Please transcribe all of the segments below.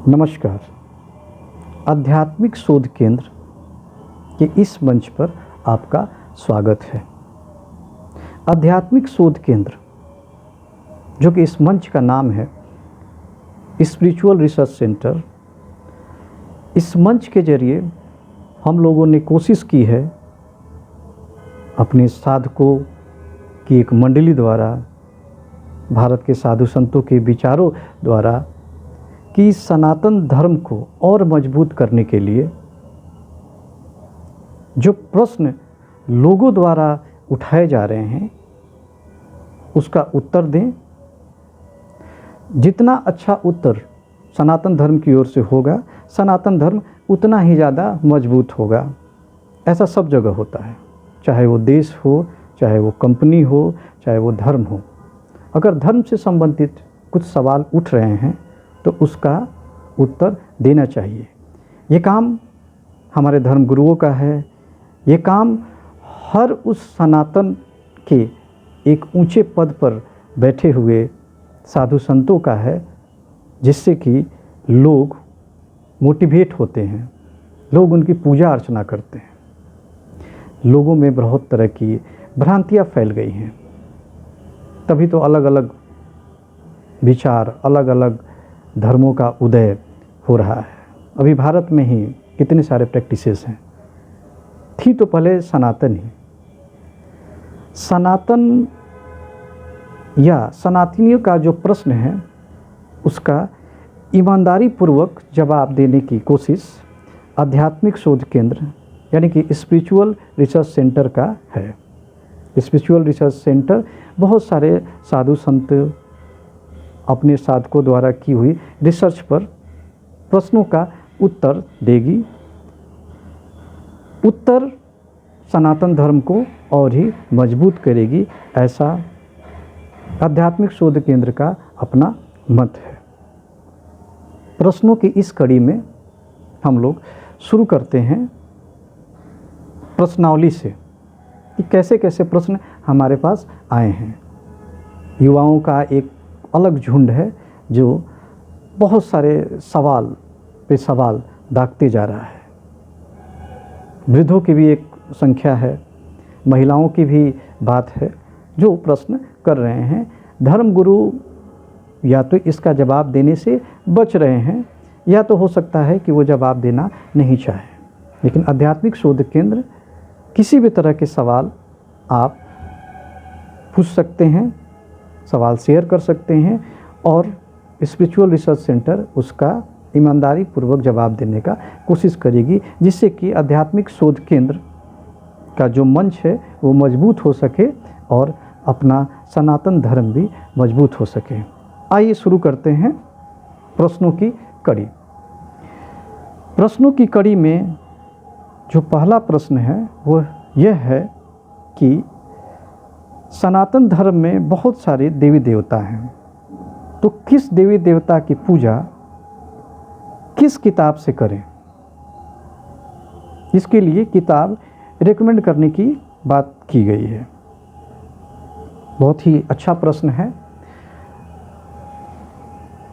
नमस्कार। आध्यात्मिक शोध केंद्र के इस मंच पर आपका स्वागत है। आध्यात्मिक शोध केंद्र, जो कि इस मंच का नाम है स्पिरिचुअल रिसर्च सेंटर, इस मंच के जरिए हम लोगों ने कोशिश की है अपने साधकों की एक मंडली द्वारा, भारत के साधु संतों के विचारों द्वारा, कि सनातन धर्म को और मजबूत करने के लिए जो प्रश्न लोगों द्वारा उठाए जा रहे हैं उसका उत्तर दें। जितना अच्छा उत्तर सनातन धर्म की ओर से होगा, सनातन धर्म उतना ही ज़्यादा मजबूत होगा। ऐसा सब जगह होता है, चाहे वो देश हो, चाहे वो कंपनी हो, चाहे वो धर्म हो। अगर धर्म से संबंधित कुछ सवाल उठ रहे हैं तो उसका उत्तर देना चाहिए। ये काम हमारे धर्म गुरुओं का है। ये काम हर उस सनातन के एक ऊंचे पद पर बैठे हुए साधु संतों का है, जिससे कि लोग मोटिवेट होते हैं, लोग उनकी पूजा अर्चना करते हैं। लोगों में बहुत तरह की भ्रांतियाँ फैल गई हैं, तभी तो अलग अलग विचार, अलग अलग धर्मों का उदय हो रहा है। अभी भारत में ही कितने सारे प्रैक्टिसेस हैं। थी तो पहले सनातन ही। सनातन या सनातनियों का जो प्रश्न है उसका ईमानदारी पूर्वक जवाब देने की कोशिश आध्यात्मिक शोध केंद्र यानी कि स्पिरिचुअल रिसर्च सेंटर का है। स्पिरिचुअल रिसर्च सेंटर बहुत सारे साधु संत अपने साधकों द्वारा की हुई रिसर्च पर प्रश्नों का उत्तर देगी। उत्तर सनातन धर्म को और ही मजबूत करेगी, ऐसा आध्यात्मिक शोध केंद्र का अपना मत है। प्रश्नों की इस कड़ी में हम लोग शुरू करते हैं प्रश्नावली से कि कैसे कैसे प्रश्न हमारे पास आए हैं। युवाओं का एक अलग झुंड है जो बहुत सारे सवाल पे सवाल दागते जा रहा है। वृद्धों की भी एक संख्या है, महिलाओं की भी बात है जो प्रश्न कर रहे हैं। धर्मगुरु या तो इसका जवाब देने से बच रहे हैं, या तो हो सकता है कि वो जवाब देना नहीं चाहे। लेकिन आध्यात्मिक शोध केंद्र किसी भी तरह के सवाल आप पूछ सकते हैं, सवाल शेयर कर सकते हैं, और स्पिरिचुअल रिसर्च सेंटर उसका ईमानदारी पूर्वक जवाब देने का कोशिश करेगी, जिससे कि आध्यात्मिक शोध केंद्र का जो मंच है वो मजबूत हो सके और अपना सनातन धर्म भी मजबूत हो सके। आइए शुरू करते हैं प्रश्नों की कड़ी। प्रश्नों की कड़ी में जो पहला प्रश्न है वो यह है कि सनातन धर्म में बहुत सारे देवी देवता हैं, तो किस देवी देवता की पूजा किस किताब से करें? इसके लिए किताब रेकमेंड करने की बात की गई है। बहुत ही अच्छा प्रश्न है।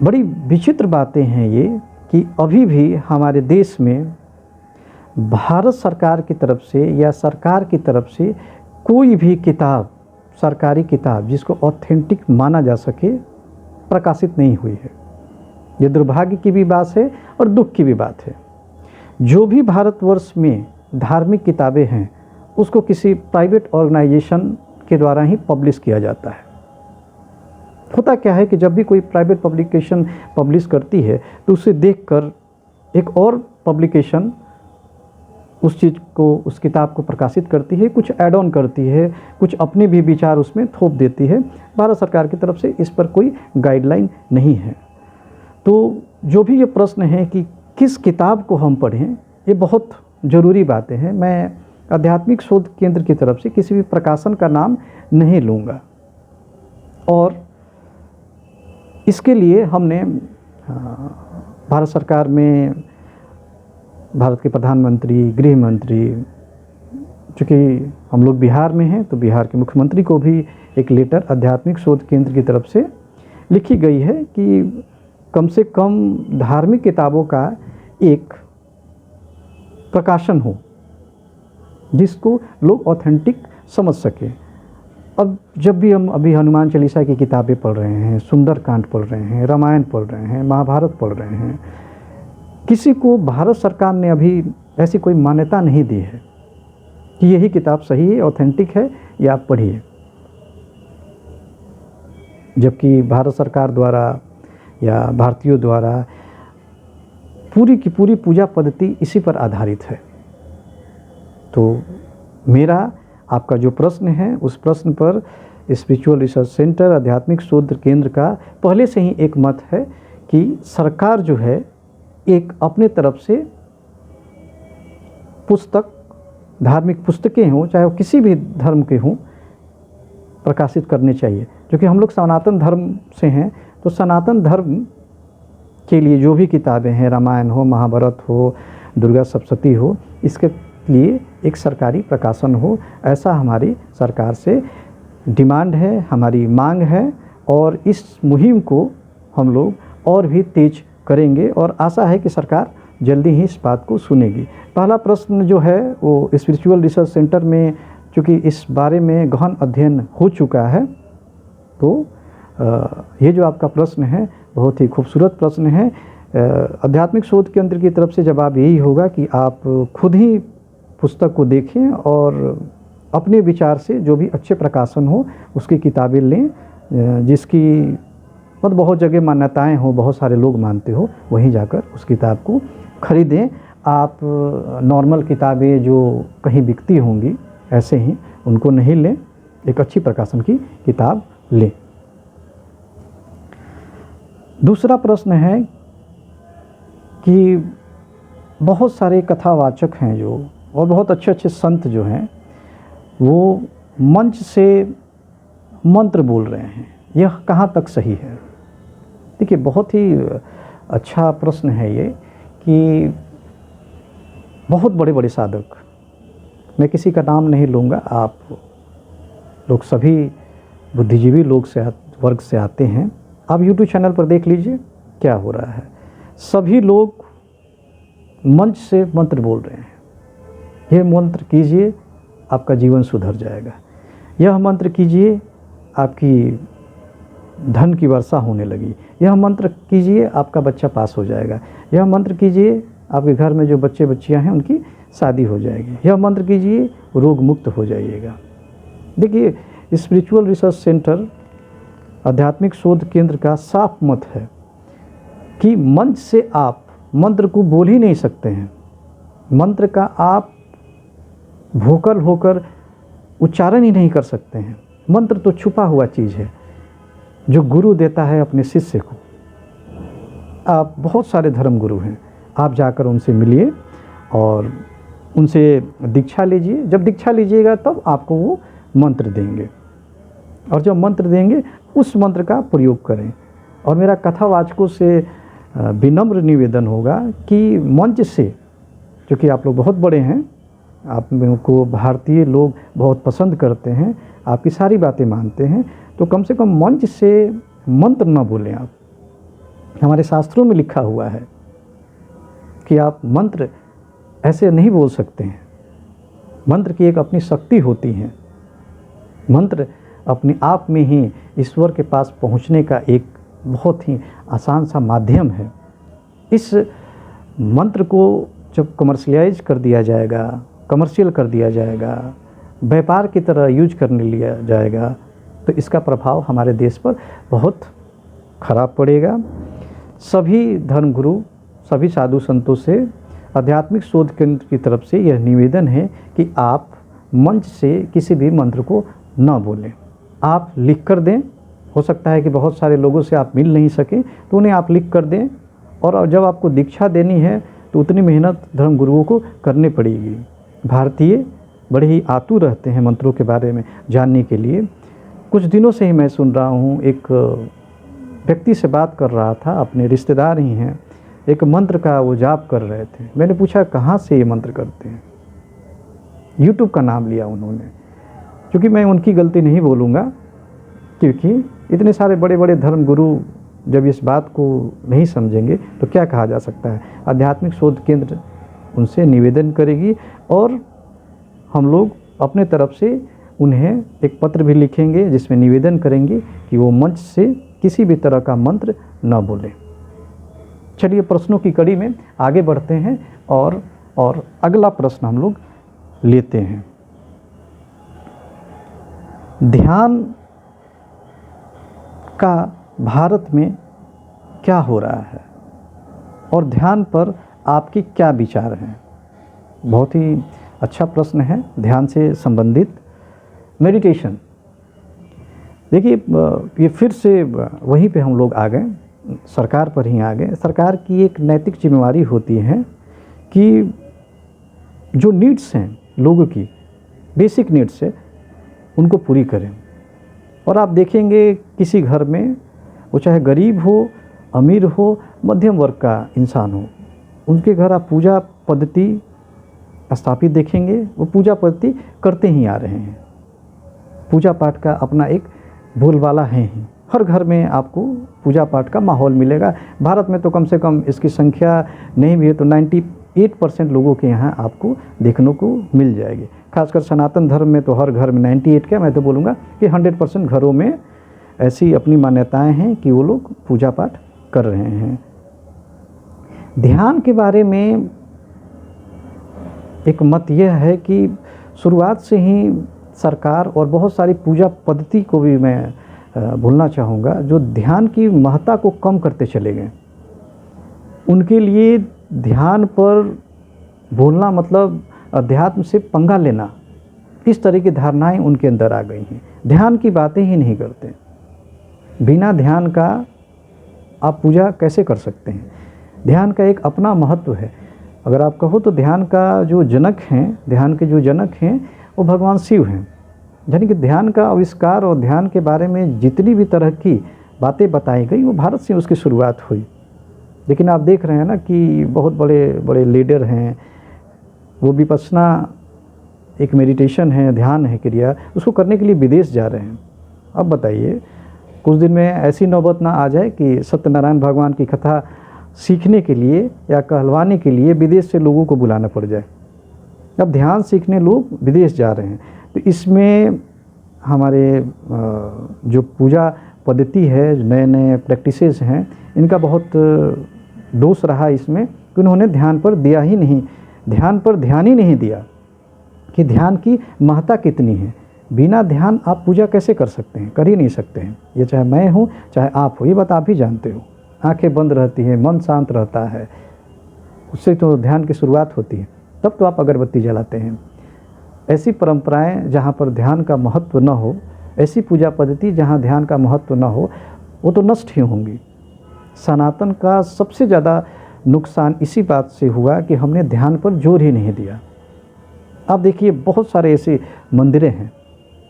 बड़ी विचित्र बातें हैं ये कि अभी भी हमारे देश में भारत सरकार की तरफ से या सरकार की तरफ से कोई भी किताब, सरकारी किताब जिसको ऑथेंटिक माना जा सके, प्रकाशित नहीं हुई है। ये दुर्भाग्य की भी बात है और दुख की भी बात है। जो भी भारतवर्ष में धार्मिक किताबें हैं उसको किसी प्राइवेट ऑर्गेनाइजेशन के द्वारा ही पब्लिश किया जाता है। होता क्या है कि जब भी कोई प्राइवेट पब्लिकेशन पब्लिश करती है तो उसे देखकर एक और पब्लिकेशन उस चीज़ को, उस किताब को प्रकाशित करती है, कुछ ऐड ऑन करती है, कुछ अपने भी विचार उसमें थोप देती है। भारत सरकार की तरफ से इस पर कोई गाइडलाइन नहीं है। तो जो भी ये प्रश्न है कि किस किताब को हम पढ़ें, ये बहुत ज़रूरी बातें हैं। मैं आध्यात्मिक शोध केंद्र की तरफ से किसी भी प्रकाशन का नाम नहीं लूँगा, और इसके लिए हमने भारत सरकार में भारत के प्रधानमंत्री, गृह मंत्री, चूँकि हम लोग बिहार में हैं तो बिहार के मुख्यमंत्री को भी एक लेटर आध्यात्मिक शोध केंद्र की तरफ से लिखी गई है कि कम से कम धार्मिक किताबों का एक प्रकाशन हो जिसको लोग ऑथेंटिक समझ सके। अब जब भी हम अभी हनुमान चालीसा की किताबें पढ़ रहे हैं, सुंदरकांड पढ़ रहे हैं, रामायण पढ़ रहे हैं, महाभारत पढ़ रहे हैं, किसी को भारत सरकार ने अभी ऐसी कोई मान्यता नहीं दी है कि यही किताब सही है, ऑथेंटिक है या आप पढ़िए। जबकि भारत सरकार द्वारा या भारतीयों द्वारा पूरी की पूरी पूजा पद्धति इसी पर आधारित है। तो मेरा आपका जो प्रश्न है उस प्रश्न पर स्पिरिचुअल रिसर्च सेंटर आध्यात्मिक शोध केंद्र का पहले से ही एक मत है कि सरकार जो है एक अपने तरफ से पुस्तक, धार्मिक पुस्तकें हों चाहे वो किसी भी धर्म के हों, प्रकाशित करने चाहिए। क्योंकि हम लोग सनातन धर्म से हैं, तो सनातन धर्म के लिए जो भी किताबें हैं, रामायण हो, महाभारत हो, दुर्गा सप्तशती हो, इसके लिए एक सरकारी प्रकाशन हो, ऐसा हमारी सरकार से डिमांड है, हमारी मांग है। और इस मुहिम को हम लोग और भी तेज करेंगे और आशा है कि सरकार जल्दी ही इस बात को सुनेगी। पहला प्रश्न जो है वो स्पिरिचुअल रिसर्च सेंटर में, चूँकि इस बारे में गहन अध्ययन हो चुका है, तो ये जो आपका प्रश्न है बहुत ही खूबसूरत प्रश्न है। आध्यात्मिक शोध केंद्र की तरफ से जवाब यही होगा कि आप खुद ही पुस्तक को देखें और अपने विचार से जो भी अच्छे प्रकाशन हो उसकी किताबें लें, जिसकी मतलब बहुत जगह मान्यताएं हो, बहुत सारे लोग मानते हो, वहीं जाकर उस किताब को खरीदें। आप नॉर्मल किताबें जो कहीं बिकती होंगी ऐसे ही उनको नहीं लें, एक अच्छी प्रकाशन की किताब लें। दूसरा प्रश्न है कि बहुत सारे कथावाचक हैं जो, और बहुत अच्छे अच्छे संत जो हैं, वो मंच से मंत्र बोल रहे हैं, यह कहाँ तक सही है? देखिए, बहुत ही अच्छा प्रश्न है ये कि बहुत बड़े बड़े साधक, मैं किसी का नाम नहीं लूँगा, आप लोग सभी बुद्धिजीवी लोग से वर्ग से आते हैं, आप YouTube चैनल पर देख लीजिए क्या हो रहा है। सभी लोग मंच से मंत्र बोल रहे हैं, यह मंत्र कीजिए आपका जीवन सुधर जाएगा, यह मंत्र कीजिए आपकी धन की वर्षा होने लगी, यह मंत्र कीजिए आपका बच्चा पास हो जाएगा, यह मंत्र कीजिए आपके घर में जो बच्चे बच्चियां हैं उनकी शादी हो जाएगी, यह मंत्र कीजिए रोग मुक्त हो जाइएगा। देखिए, स्पिरिचुअल रिसर्च सेंटर आध्यात्मिक शोध केंद्र का साफ मत है कि मंच से आप मंत्र को बोल ही नहीं सकते हैं। मंत्र का आप वोकल होकर उच्चारण ही नहीं कर सकते हैं। मंत्र तो छुपा हुआ चीज़ है जो गुरु देता है अपने शिष्य को। आप बहुत सारे धर्म गुरु हैं, आप जाकर उनसे मिलिए और उनसे दीक्षा लीजिए। जब दीक्षा लीजिएगा तब आपको वो मंत्र देंगे, और जब मंत्र देंगे उस मंत्र का प्रयोग करें। और मेरा कथावाचकों से विनम्र निवेदन होगा कि मंच से, क्योंकि आप लोग बहुत बड़े हैं, आप को भारतीय लोग बहुत पसंद करते हैं, आपकी सारी बातें मानते हैं, तो कम से कम मंच से मंत्र न बोलें आप। हमारे शास्त्रों में लिखा हुआ है कि आप मंत्र ऐसे नहीं बोल सकते हैं। मंत्र की एक अपनी शक्ति होती है। मंत्र अपने आप में ही ईश्वर के पास पहुंचने का एक बहुत ही आसान सा माध्यम है। इस मंत्र को जब कमर्शियलाइज कर दिया जाएगा, कमर्शियल कर दिया जाएगा, व्यापार की तरह यूज करने लिया जाएगा, तो इसका प्रभाव हमारे देश पर बहुत खराब पड़ेगा। सभी धर्मगुरु, सभी साधु संतों से आध्यात्मिक शोध केंद्र की तरफ से यह निवेदन है कि आप मंच से किसी भी मंत्र को न बोलें, आप लिख कर दें। हो सकता है कि बहुत सारे लोगों से आप मिल नहीं सकें, तो उन्हें आप लिख कर दें। और जब आपको दीक्षा देनी है तो उतनी मेहनत धर्मगुरुओं को करनी पड़ेगी। भारतीय बड़े ही आतुर रहते हैं मंत्रों के बारे में जानने के लिए। कुछ दिनों से ही मैं सुन रहा हूँ, एक व्यक्ति से बात कर रहा था, अपने रिश्तेदार ही हैं, एक मंत्र का वो जाप कर रहे थे। मैंने पूछा कहाँ से ये मंत्र करते हैं? YouTube का नाम लिया उन्होंने। क्योंकि मैं उनकी गलती नहीं बोलूँगा, क्योंकि इतने सारे बड़े बड़े धर्मगुरु जब इस बात को नहीं समझेंगे तो क्या कहा जा सकता है। आध्यात्मिक शोध केंद्र उनसे निवेदन करेगी और हम लोग अपने तरफ से उन्हें एक पत्र भी लिखेंगे जिसमें निवेदन करेंगे कि वो मंच से किसी भी तरह का मंत्र न बोलें। चलिए प्रश्नों की कड़ी में आगे बढ़ते हैं और अगला प्रश्न हम लोग लेते हैं। ध्यान का भारत में क्या हो रहा है और ध्यान पर आपके क्या विचार हैं। बहुत ही अच्छा प्रश्न है ध्यान से संबंधित। मेडिटेशन, देखिए ये फिर से वहीं पे हम लोग आ गए, सरकार पर ही आ गए। सरकार की एक नैतिक जिम्मेवारी होती है कि जो नीड्स हैं लोगों की, बेसिक नीड्स है, उनको पूरी करें। और आप देखेंगे किसी घर में, वो चाहे गरीब हो, अमीर हो, मध्यम वर्ग का इंसान हो, उनके घर आप पूजा पद्धति स्थापित देखेंगे, वो पूजा पद्धति करते ही आ रहे हैं। पूजा पाठ का अपना एक बोलबाला है ही। हर घर में आपको पूजा पाठ का माहौल मिलेगा। भारत में तो कम से कम इसकी संख्या नहीं भी है तो 98% लोगों के यहाँ आपको देखने को मिल जाएगी। खासकर सनातन धर्म में तो हर घर में 98 क्या, मैं तो बोलूँगा कि 100% घरों में ऐसी अपनी मान्यताएं हैं कि वो लोग पूजा पाठ कर रहे हैं। ध्यान के बारे में एक मत यह है कि शुरुआत से ही सरकार और बहुत सारी पूजा पद्धति को भी मैं भूलना चाहूँगा जो ध्यान की महत्ता को कम करते चले गए। उनके लिए ध्यान पर बोलना मतलब अध्यात्म से पंगा लेना, इस तरह की धारणाएं उनके अंदर आ गई हैं। ध्यान की बातें ही नहीं करते। बिना ध्यान का आप पूजा कैसे कर सकते हैं। ध्यान का एक अपना महत्व है। अगर आप कहो तो ध्यान का जो जनक हैं, ध्यान के जो जनक हैं वो भगवान शिव हैं। यानी कि ध्यान का आविष्कार और ध्यान के बारे में जितनी भी तरह की बातें बताई गई वो भारत से उसकी शुरुआत हुई। लेकिन आप देख रहे हैं ना कि बहुत बड़े बड़े लीडर हैं, वो विपश्यना एक मेडिटेशन है, ध्यान है, क्रिया, उसको करने के लिए विदेश जा रहे हैं। अब बताइए कुछ दिन में ऐसी नौबत ना आ जाए कि सत्यनारायण भगवान की कथा सीखने के लिए या कहलवाने के लिए विदेश से लोगों को बुलाना पड़ जाए। अब ध्यान सीखने लोग विदेश जा रहे हैं, तो इसमें हमारे जो पूजा पद्धति है, नए नए प्रैक्टिसेस हैं, इनका बहुत दोष रहा इसमें कि उन्होंने ध्यान पर दिया ही नहीं, ध्यान पर ध्यान ही नहीं दिया कि ध्यान की महत्ता कितनी है। बिना ध्यान आप पूजा कैसे कर सकते हैं, कर ही नहीं सकते हैं। ये चाहे मैं हूँ चाहे आप हो, ये बात आप भी जानते हो। आंखें बंद रहती हैं, मन शांत रहता है, उससे तो ध्यान की शुरुआत होती है। तब तो आप अगरबत्ती जलाते हैं। ऐसी परंपराएं जहाँ पर ध्यान का महत्व न हो, ऐसी पूजा पद्धति जहाँ ध्यान का महत्व न हो, वो तो नष्ट ही होंगी। सनातन का सबसे ज़्यादा नुकसान इसी बात से हुआ कि हमने ध्यान पर जोर ही नहीं दिया। आप देखिए बहुत सारे ऐसे मंदिरें हैं,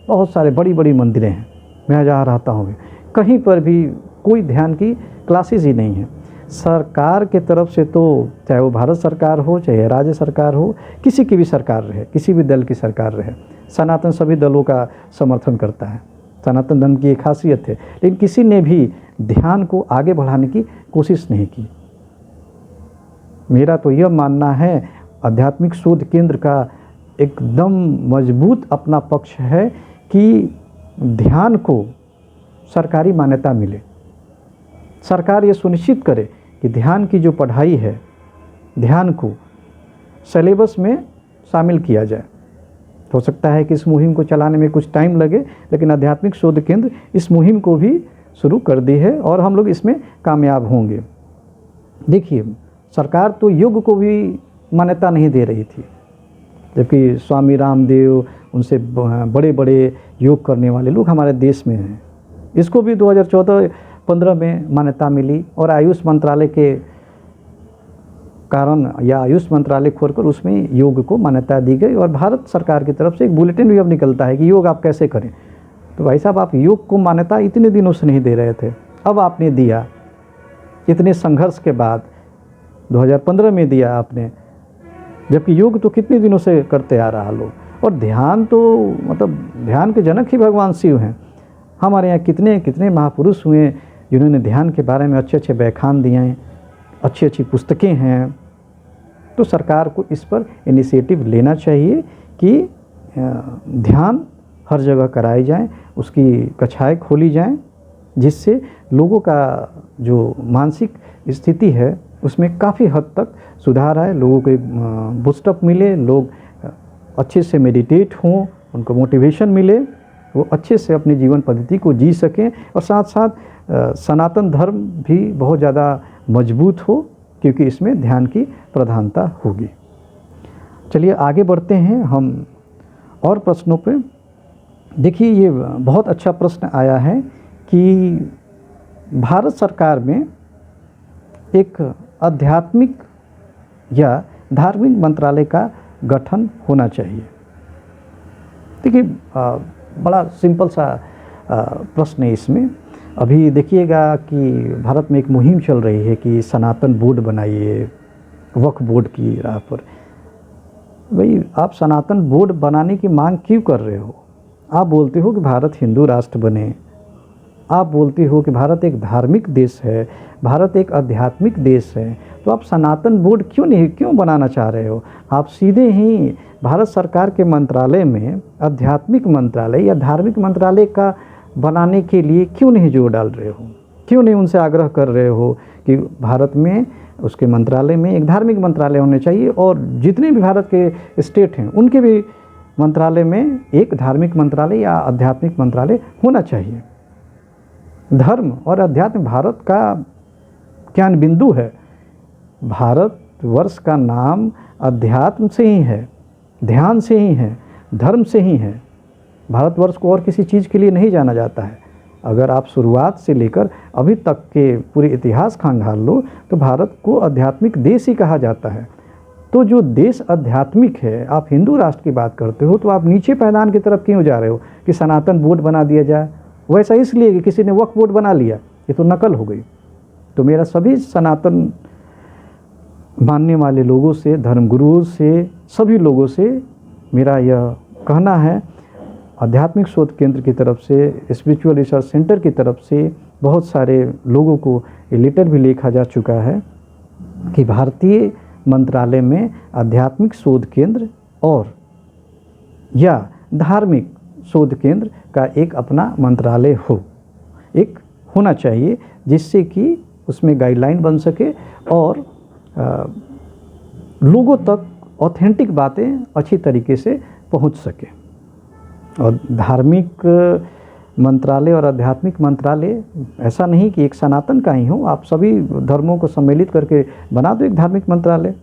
बहुत सारे बड़ी बड़ी मंदिरें हैं, मैं जहाँ रहता हूँ कहीं पर भी कोई ध्यान की क्लासेस ही नहीं है। सरकार के तरफ से तो चाहे वो भारत सरकार हो, चाहे राज्य सरकार हो, किसी की भी सरकार रहे, किसी भी दल की सरकार रहे, सनातन सभी दलों का समर्थन करता है। सनातन धर्म की एक खासियत है। लेकिन किसी ने भी ध्यान को आगे बढ़ाने की कोशिश नहीं की। मेरा तो यह मानना है आध्यात्मिक शोध केंद्र का एकदम मजबूत अपना पक्ष है कि ध्यान को सरकारी मान्यता मिले। सरकार ये सुनिश्चित करे कि ध्यान की जो पढ़ाई है, ध्यान को सिलेबस में शामिल किया जाए। हो सकता है कि इस मुहिम को चलाने में कुछ टाइम लगे, लेकिन आध्यात्मिक शोध केंद्र इस मुहिम को भी शुरू कर दी है और हम लोग इसमें कामयाब होंगे। देखिए सरकार तो योग को भी मान्यता नहीं दे रही थी, जबकि स्वामी रामदेव, उनसे बड़े बड़े योग करने वाले लोग हमारे देश में हैं। इसको भी 2014-15 में मान्यता मिली और आयुष मंत्रालय के कारण या आयुष मंत्रालय खोलकर उसमें योग को मान्यता दी गई और भारत सरकार की तरफ से एक बुलेटिन भी अब निकलता है कि योग आप कैसे करें। तो भाई साहब, आप योग को मान्यता इतने दिनों से नहीं दे रहे थे, अब आपने दिया। इतने संघर्ष के बाद 2015 में दिया आपने, जबकि योग तो कितने दिनों से करते आ रहा लोग। और ध्यान तो मतलब ध्यान के जनक ही भगवान शिव हैं। हमारे यहाँ कितने कितने महापुरुष हुए जिन्होंने ध्यान के बारे में अच्छे अच्छे व्याख्यान दिए हैं, अच्छी अच्छी पुस्तकें हैं, तो सरकार को इस पर इनिशिएटिव लेना चाहिए कि ध्यान हर जगह कराई जाए, उसकी कक्षाएं खोली जाएं, जिससे लोगों का जो मानसिक स्थिति है उसमें काफ़ी हद तक सुधार आए, लोगों को एक बूस्टअप मिले, लोग अच्छे से मेडिटेट हों, उनको मोटिवेशन मिले, वो अच्छे से अपनी जीवन पद्धति को जी सकें, और साथ साथ सनातन धर्म भी बहुत ज़्यादा मजबूत हो, क्योंकि इसमें ध्यान की प्रधानता होगी। चलिए आगे बढ़ते हैं हम और प्रश्नों पे। देखिए, ये बहुत अच्छा प्रश्न आया है कि भारत सरकार में एक आध्यात्मिक या धार्मिक मंत्रालय का गठन होना चाहिए। देखिए, बड़ा सिंपल सा प्रश्न है इसमें। अभी देखिएगा कि भारत में एक मुहिम चल रही है कि सनातन बोर्ड बनाइए, वक्फ बोर्ड की राह पर। भाई, आप सनातन बोर्ड बनाने की मांग क्यों कर रहे हो? आप बोलते हो कि भारत हिंदू राष्ट्र बने, आप बोलते हो कि भारत एक धार्मिक देश है, भारत एक आध्यात्मिक देश है, तो आप सनातन बोर्ड क्यों बनाना चाह रहे हो? आप सीधे ही भारत सरकार के मंत्रालय में आध्यात्मिक मंत्रालय या धार्मिक मंत्रालय का बनाने के लिए क्यों नहीं जोर डाल रहे हो? क्यों नहीं उनसे आग्रह कर रहे हो कि भारत में उसके मंत्रालय में एक धार्मिक मंत्रालय होने चाहिए, और जितने भी भारत के स्टेट हैं उनके भी मंत्रालय में एक धार्मिक मंत्रालय या आध्यात्मिक मंत्रालय होना चाहिए। धर्म और अध्यात्म भारत का ज्ञान बिंदु है। भारत वर्ष का नाम अध्यात्म से ही है, ध्यान से ही है, धर्म से ही है। भारतवर्ष को और किसी चीज़ के लिए नहीं जाना जाता है। अगर आप शुरुआत से लेकर अभी तक के पूरे इतिहास खंगाल लो तो भारत को आध्यात्मिक देश ही कहा जाता है। तो जो देश आध्यात्मिक है, आप हिंदू राष्ट्र की बात करते हो, तो आप नीचे पैदान की तरफ क्यों जा रहे हो कि सनातन बोर्ड बना दिया जाए? वैसा इसलिए कि किसी ने वक्फ बोर्ड बना लिया, ये तो नकल हो गई। तो मेरा सभी सनातन मानने वाले लोगों से, धर्मगुरुओं से, सभी लोगों से मेरा यह कहना है, आध्यात्मिक शोध केंद्र की तरफ से, स्पिरिचुअल रिसर्च सेंटर की तरफ से बहुत सारे लोगों को ये लेटर भी लिखा जा चुका है कि भारतीय मंत्रालय में आध्यात्मिक शोध केंद्र और या धार्मिक शोध केंद्र का एक अपना मंत्रालय हो, एक होना चाहिए, जिससे कि उसमें गाइडलाइन बन सके और लोगों तक ऑथेंटिक बातें अच्छी तरीके से पहुंच सके। और धार्मिक मंत्रालय और आध्यात्मिक मंत्रालय ऐसा नहीं कि एक सनातन का ही हो, आप सभी धर्मों को सम्मिलित करके बना दो एक धार्मिक मंत्रालय।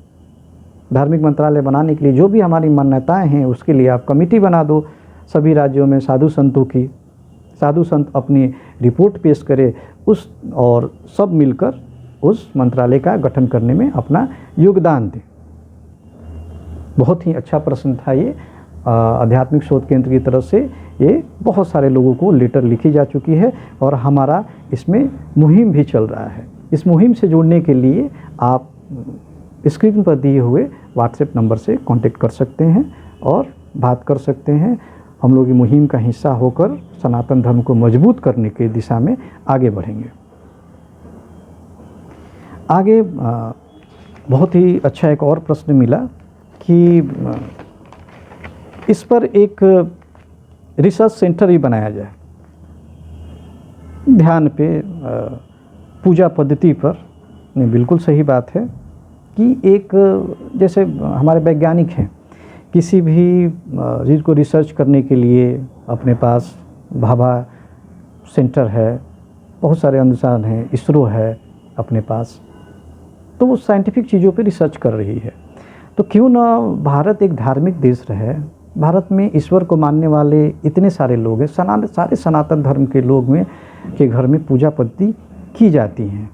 धार्मिक मंत्रालय बनाने के लिए जो भी हमारी मान्यताएं हैं उसके लिए आप कमेटी बना दो सभी राज्यों में साधु संतों की, साधु संत अपनी रिपोर्ट पेश करे उस, और सब मिलकर उस मंत्रालय का गठन करने में अपना योगदान दें। बहुत ही अच्छा प्रश्न था ये। आध्यात्मिक शोध केंद्र की तरफ से ये बहुत सारे लोगों को लेटर लिखी जा चुकी है और हमारा इसमें मुहिम भी चल रहा है। इस मुहिम से जुड़ने के लिए आप स्क्रीन पर दिए हुए व्हाट्सएप नंबर से कांटेक्ट कर सकते हैं और बात कर सकते हैं। हम लोग मुहिम का हिस्सा होकर सनातन धर्म को मजबूत करने की दिशा में आगे बढ़ेंगे। आगे बहुत ही अच्छा एक और प्रश्न मिला कि इस पर एक रिसर्च सेंटर ही बनाया जाए ध्यान पे, पूजा पद्धति पर। नहीं, बिल्कुल सही बात है कि एक जैसे हमारे वैज्ञानिक हैं, किसी भी चीज़ को रिसर्च करने के लिए अपने पास भाभा सेंटर है, बहुत सारे अनुसंधान हैं, इसरो है अपने पास, तो वो साइंटिफिक चीज़ों पे रिसर्च कर रही है। तो क्यों ना भारत एक धार्मिक देश रहे। भारत में ईश्वर को मानने वाले इतने सारे लोग हैं, सारे सनातन धर्म के लोग में के घर में पूजा पद्धति की जाती हैं,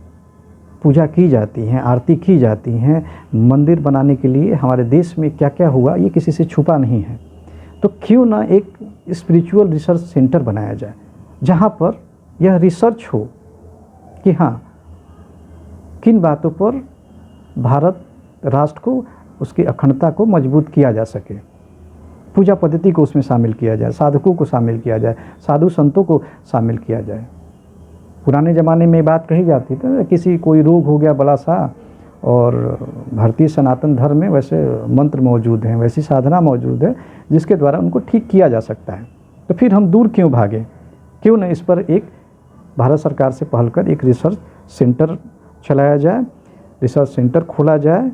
पूजा की जाती हैं, आरती की जाती हैं। मंदिर बनाने के लिए हमारे देश में क्या क्या हुआ ये किसी से छुपा नहीं है। तो क्यों ना एक स्पिरिचुअल रिसर्च सेंटर बनाया जाए जहाँ पर यह रिसर्च हो कि हाँ, किन बातों पर भारत राष्ट्र को, उसकी अखंडता को मजबूत किया जा सके। पूजा पद्धति को उसमें शामिल किया जाए, साधकों को शामिल किया जाए, साधु संतों को शामिल किया जाए। पुराने ज़माने में बात कही जाती थी, किसी कोई रोग हो गया बड़ा सा, और भारतीय सनातन धर्म में वैसे मंत्र मौजूद हैं, वैसी साधना मौजूद है जिसके द्वारा उनको ठीक किया जा सकता है। तो फिर हम दूर क्यों भागें? क्यों न इस पर एक भारत सरकार से पहल कर एक रिसर्च सेंटर चलाया जाए, रिसर्च सेंटर खोला जाए,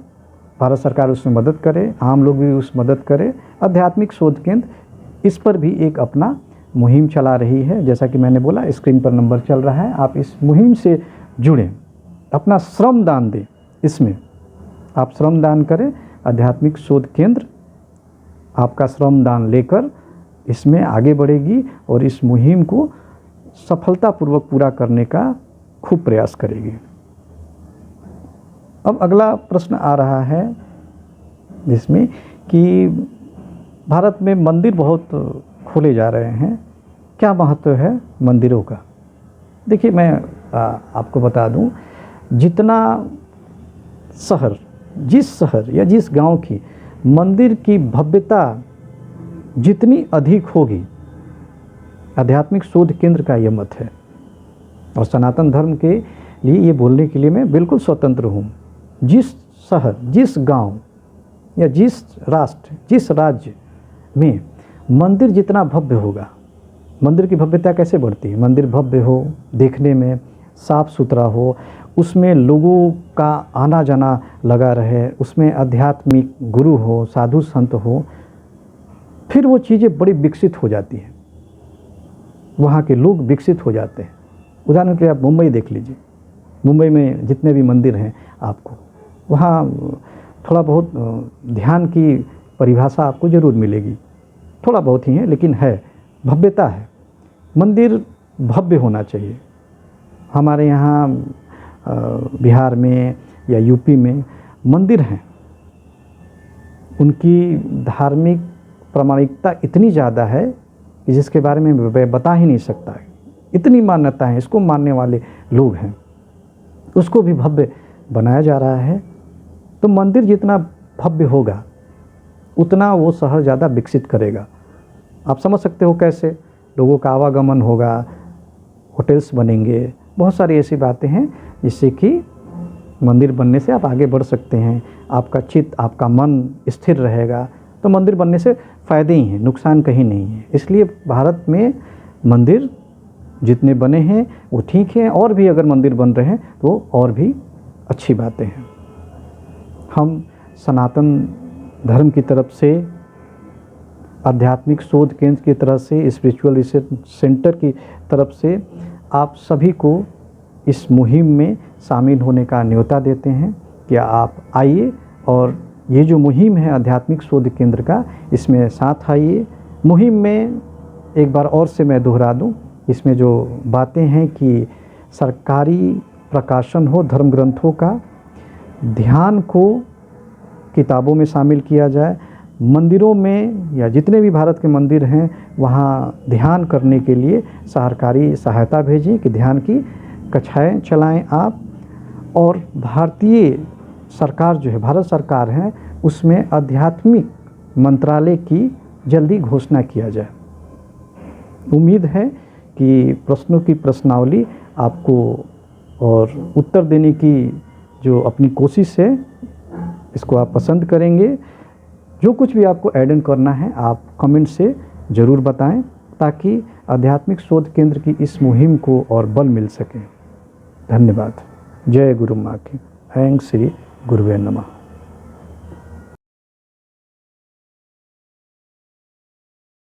भारत सरकार उसमें मदद करे, आम लोग भी उस मदद करें। आध्यात्मिक शोध केंद्र इस पर भी एक अपना मुहिम चला रही है। जैसा कि मैंने बोला, स्क्रीन पर नंबर चल रहा है, आप इस मुहिम से जुड़ें, अपना श्रम दान दें। इसमें आप श्रम दान करें, आध्यात्मिक शोध केंद्र आपका श्रम दान लेकर इसमें आगे बढ़ेगी और इस मुहिम को सफलतापूर्वक पूरा करने का खूब प्रयास करेगी। अब अगला प्रश्न आ रहा है जिसमें कि भारत में मंदिर बहुत खोले जा रहे हैं, क्या महत्व है मंदिरों का? देखिए, मैं आपको बता दूं, जितना शहर, जिस शहर या जिस गांव की मंदिर की भव्यता जितनी अधिक होगी, आध्यात्मिक शोध केंद्र का यह मत है। और सनातन धर्म के लिए ये बोलने के लिए मैं बिल्कुल स्वतंत्र हूँ। जिस शहर, जिस गांव या जिस राष्ट्र, जिस राज्य में मंदिर जितना भव्य होगा, मंदिर की भव्यता कैसे बढ़ती है? मंदिर भव्य हो, देखने में साफ सुथरा हो, उसमें लोगों का आना जाना लगा रहे, उसमें आध्यात्मिक गुरु हो, साधु संत हो, फिर वो चीज़ें बड़ी विकसित हो जाती हैं, वहाँ के लोग विकसित हो जाते हैं। उदाहरण के लिए आप मुंबई देख लीजिए, मुंबई में जितने भी मंदिर हैं, आपको वहाँ थोड़ा बहुत ध्यान की परिभाषा आपको ज़रूर मिलेगी, थोड़ा बहुत ही है लेकिन है, भव्यता है। मंदिर भव्य होना चाहिए। हमारे यहाँ बिहार में या यूपी में मंदिर हैं, उनकी धार्मिक प्रामाणिकता इतनी ज़्यादा है कि जिसके बारे में मैं बता ही नहीं सकता। इतनी मान्यता है, इसको मानने वाले लोग हैं, उसको भी भव्य बनाया जा रहा है। तो मंदिर जितना भव्य होगा उतना वो शहर ज़्यादा विकसित करेगा। आप समझ सकते हो कैसे? लोगों का आवागमन होगा, होटल्स बनेंगे, बहुत सारी ऐसी बातें हैं जिससे कि मंदिर बनने से आप आगे बढ़ सकते हैं, आपका चित्त, आपका मन स्थिर रहेगा। तो मंदिर बनने से फ़ायदे ही हैं, नुकसान कहीं नहीं है। इसलिए भारत में मंदिर जितने बने हैं वो ठीक हैं, और भी अगर मंदिर बन रहे हैं तो और भी अच्छी बातें हैं। हम सनातन धर्म की तरफ से, आध्यात्मिक शोध केंद्र की तरफ से, स्पिरिचुअल रिसर्च सेंटर की तरफ से आप सभी को इस मुहिम में शामिल होने का न्योता देते हैं कि आप आइए और ये जो मुहिम है आध्यात्मिक शोध केंद्र का, इसमें साथ आइए। मुहिम में एक बार और से मैं दोहरा दूं, इसमें जो बातें हैं कि सरकारी प्रकाशन हो धर्म ग्रंथों का, ध्यान को किताबों में शामिल किया जाए, मंदिरों में या जितने भी भारत के मंदिर हैं वहाँ ध्यान करने के लिए सरकारी सहायता भेजें कि ध्यान की कक्षाएं चलाएं आप। और भारतीय सरकार जो है, भारत सरकार है, उसमें आध्यात्मिक मंत्रालय की जल्दी घोषणा किया जाए। उम्मीद है कि प्रश्नों की प्रश्नावली आपको और उत्तर देने की जो अपनी कोशिश है इसको आप पसंद करेंगे। जो कुछ भी आपको ऐड इन करना है आप कमेंट से ज़रूर बताएं ताकि आध्यात्मिक शोध केंद्र की इस मुहिम को और बल मिल सके। धन्यवाद। जय गुरु माँ की। ऐं श्री गुरुवे नमः।